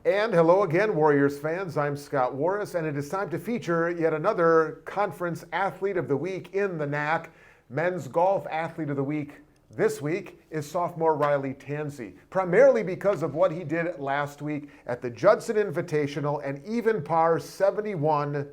And hello again, Warriors fans. I'm Scott Warris, and it is time to feature yet another Conference Athlete of the Week in the NACC. Men's Golf Athlete of the Week this week is sophomore Riley Tanzi, primarily because of what he did last week at the Judson Invitational, and even par 71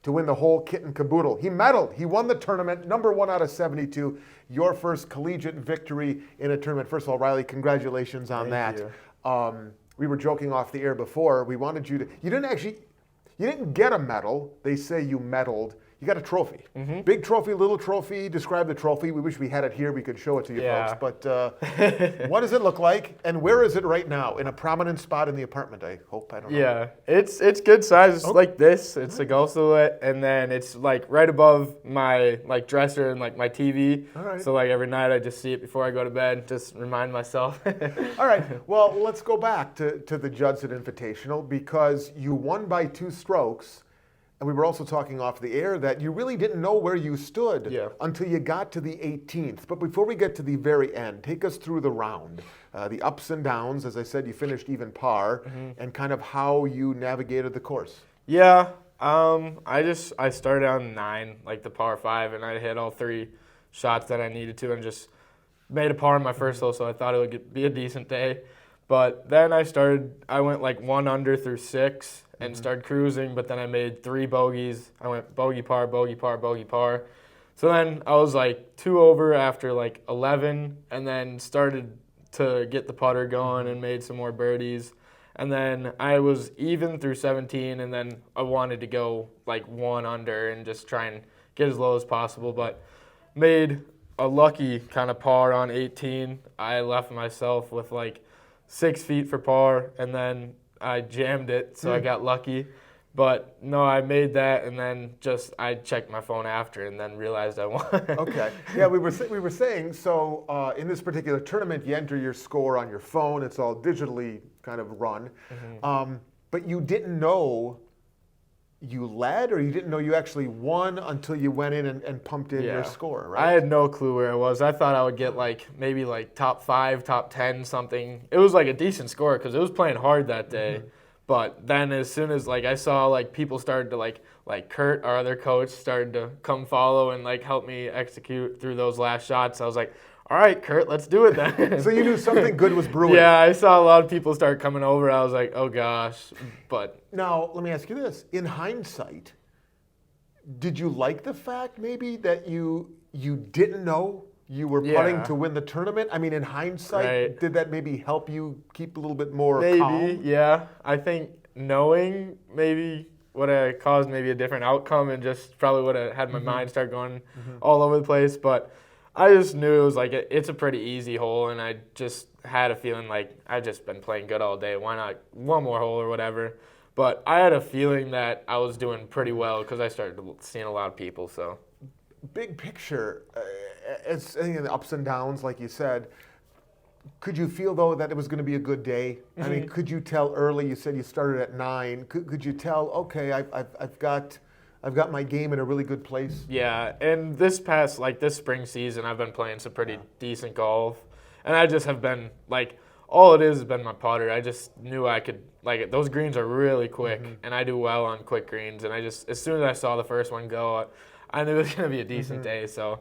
to win the whole kit and caboodle. He medaled. He won the tournament, number 1 out of 72. Your first collegiate victory in a tournament. First of all, Riley, congratulations on Thank that. you. We were joking off the air before. We wanted you to. You didn't get a medal. They say you medaled. You got a trophy. Mm-hmm. Big trophy, little trophy. Describe the trophy. We wish we had it here. We could show it to you folks. But what does it look like, and where is it right now? In a prominent spot in the apartment, I hope. I don't know. Yeah, it's good size. It's like this. It's a golf silhouette, and then it's like right above my like dresser and like my TV. All right. So like every night I just see it before I go to bed, just remind myself. All right. Well, let's go back to the Judson Invitational, because you won by 2 strokes. And we were also talking off the air that you really didn't know where you stood until you got to the 18th. But before we get to the very end, take us through the round, the ups and downs. As I said, you finished even par, and kind of how you navigated the course. Yeah, I started on 9, like the par 5, and I hit all 3 shots that I needed to, and just made a par in my first hole. So I thought it would be a decent day. But then I went like 1 under through 6. And started cruising, but then I made 3 bogeys. I went bogey, par, bogey, par, bogey, par. So then I was like 2 over after like 11, and then started to get the putter going and made some more birdies. And then I was even through 17, and then I wanted to go like 1 under and just try and get as low as possible, but made a lucky kind of par on 18. I left myself with like 6 feet for par, and then I jammed it, so I got lucky. But no, I made that, and then I checked my phone after, and then realized I won. Okay. Yeah, we were saying, so in this particular tournament, you enter your score on your phone. It's all digitally kind of run. But you didn't know you led, or you didn't know you actually won until you went in and pumped in your score, right? I had no clue where I was. I thought I would get like maybe like top 5, top 10, something. It was like a decent score because it was playing hard that day. But then as soon as like I saw like people started to like Kurt, our other coach, started to come follow and like help me execute through those last shots, I was like, all right, Kurt, let's do it then. So you knew something good was brewing. Yeah, I saw a lot of people start coming over. I was like, oh gosh. But now let me ask you this: in hindsight, did you like the fact maybe that you didn't know you were putting to win the tournament? I mean, in hindsight, did that maybe help you keep a little bit more calm? Maybe, yeah. I think knowing maybe would have caused maybe a different outcome, and just probably would have had my mind start going all over the place. But I just knew it was like it's a pretty easy hole, and I just had a feeling like I've just been playing good all day. Why not 1 more hole or whatever? But I had a feeling that I was doing pretty well because I started seeing a lot of people. So, big picture, it's the ups and downs, like you said. Could you feel though that it was going to be a good day? I mean, could you tell early? You said you started at 9. Could you tell? Okay, I've got my game in a really good place. Yeah, and this spring season, I've been playing some pretty decent golf, and I just have been like, all it is has been my putter. I just knew I could, like, those greens are really quick, and I do well on quick greens, and as soon as I saw the first one go, I knew it was going to be a decent day, so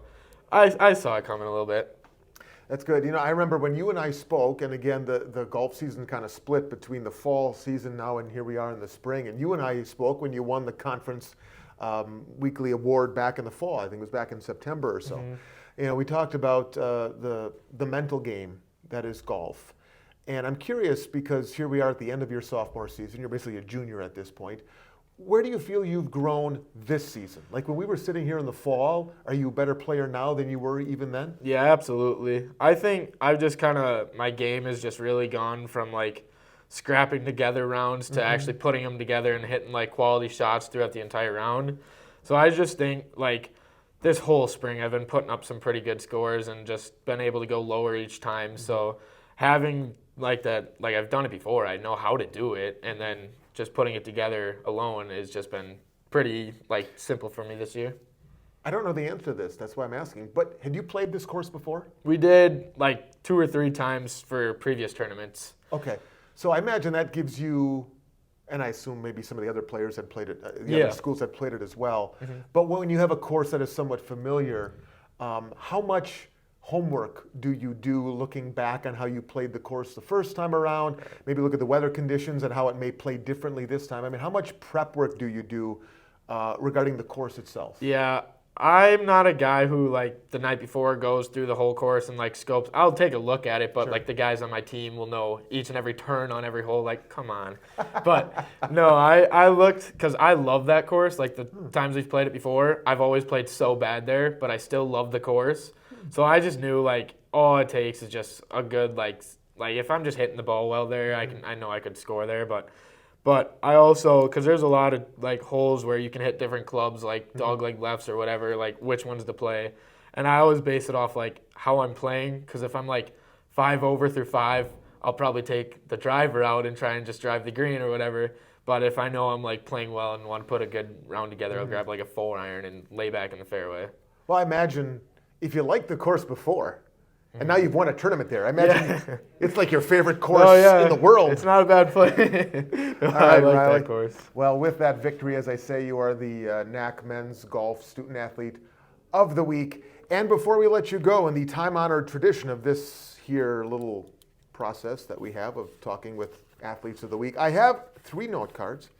I saw it coming a little bit. That's good. You know, I remember when you and I spoke, and again, the golf season kind of split between the fall season now and here we are in the spring, and you and I spoke when you won the conference weekly award back in the fall. I think it was back in September or so. You know, we talked about the mental game that is golf. And I'm curious, because here we are at the end of your sophomore season. You're basically a junior at this point. Where do you feel you've grown this season? Like when we were sitting here in the fall, are you a better player now than you were even then? Yeah, absolutely. I think I've just my game has just really gone from like scrapping together rounds to actually putting them together and hitting like quality shots throughout the entire round. So I just think like this whole spring I've been putting up some pretty good scores and just been able to go lower each time. So having like that, like I've done it before, I know how to do it, and then just putting it together alone has just been pretty like simple for me this year. I don't know the answer to this, that's why I'm asking, but had you played this course before? We did like 2 or 3 times for previous tournaments. Okay, So I imagine that gives you, and I assume maybe some of the other players had played it, the Yeah. other schools had played it as well. But when you have a course that is somewhat familiar, how much homework do you do looking back on how you played the course the first time around? Maybe look at the weather conditions and how it may play differently this time. I mean, how much prep work do you do regarding the course itself? Yeah, I'm not a guy who like the night before goes through the whole course and like scopes. I'll take a look at it, but Sure. like the guys on my team will know each and every turn on every hole. Like, come on. But no, I looked because I love that course. Like the times we've played it before, I've always played so bad there, but I still love the course. So I just knew like all it takes is just a good like if I'm just hitting the ball well there, I know I could score there, But I also, because there's a lot of like holes where you can hit different clubs, like dogleg lefts or whatever, like which ones to play. And I always base it off like how I'm playing, because if I'm like 5 over through 5, I'll probably take the driver out and try and just drive the green or whatever. But if I know I'm like playing well and want to put a good round together, I'll grab like a 4-iron and lay back in the fairway. Well, I imagine if you liked the course before, and now you've won a tournament there, I imagine it's like your favorite course in the world. It's not a bad play. All I right, like Riley. that course. Well, with that victory, as I say, you are the NACC Men's Golf Student Athlete of the Week. And before we let you go, in the time-honored tradition of this here little process that we have of talking with athletes of the week, I have 3 note cards,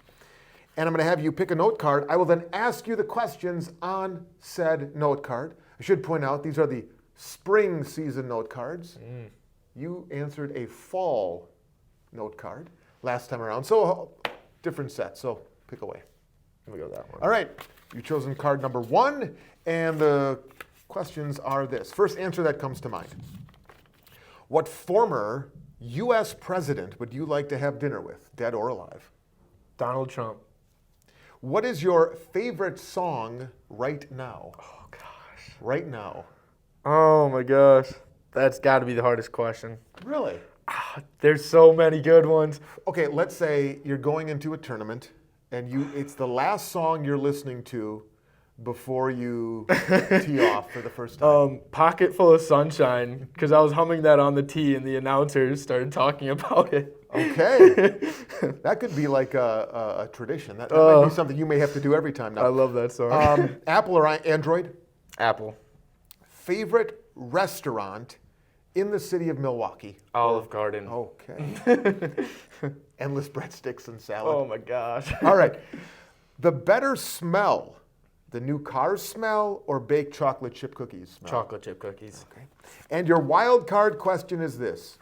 and I'm going to have you pick a note card. I will then ask you the questions on said note card. I should point out these are the spring season note cards. You answered a fall note card last time around. So different set, so pick away. Let me go that one. All right, you've chosen card number 1, and the questions are this. First answer that comes to mind. What former U.S. president would you like to have dinner with, dead or alive? Donald Trump. What is your favorite song right now? Oh, gosh. Right now. Oh, my gosh. That's got to be the hardest question. Really? There's so many good ones. Okay, let's say you're going into a tournament, and it's the last song you're listening to before you tee off for the first time. Pocket Full of Sunshine, because I was humming that on the tee and the announcers started talking about it. Okay. That could be like a tradition. That might be something you may have to do every time now. I love that song. Apple or Android? Apple. Favorite restaurant in the city of Milwaukee? Olive Garden. Okay. Endless breadsticks and salad. Oh my gosh. All right. The better smell, the new car smell or baked chocolate chip cookies smell? Chocolate chip cookies. Okay. And your wild card question is this,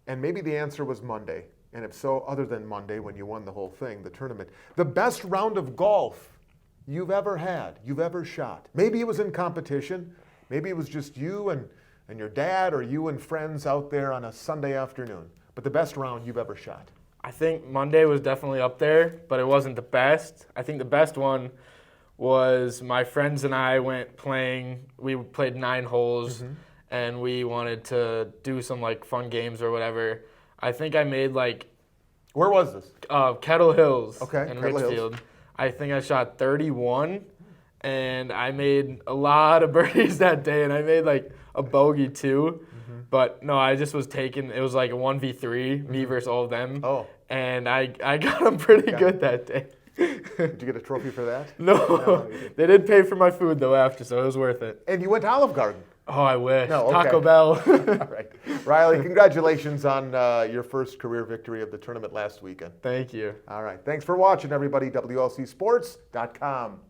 and maybe the answer was Monday, and if so, other than Monday when you won the whole thing, the tournament. The best round of golf you've ever had, you've ever shot. Maybe it was in competition. Maybe it was just you and your dad or you and friends out there on a Sunday afternoon. But the best round you've ever shot. I think Monday was definitely up there, but it wasn't the best. I think the best one was my friends and I went playing. We played 9 holes, and we wanted to do some like fun games or whatever. I think I made like Where was this? Kettle Hills Okay, in Kettle Hills. Richfield. I think I shot 31, and I made a lot of birdies that day, and I made like a bogey too. But no, I just was taking, it was like a 1v3, me versus all of them. Oh. And I got them pretty good that day. Did you get a trophy for that? No, they did pay for my food though after, so it was worth it. And you went to Olive Garden. Oh, I wish. No, okay. Taco Bell. All right. Riley, congratulations on your first career victory of the tournament last weekend. Thank you. All right. Thanks for watching, everybody. WLCsports.com.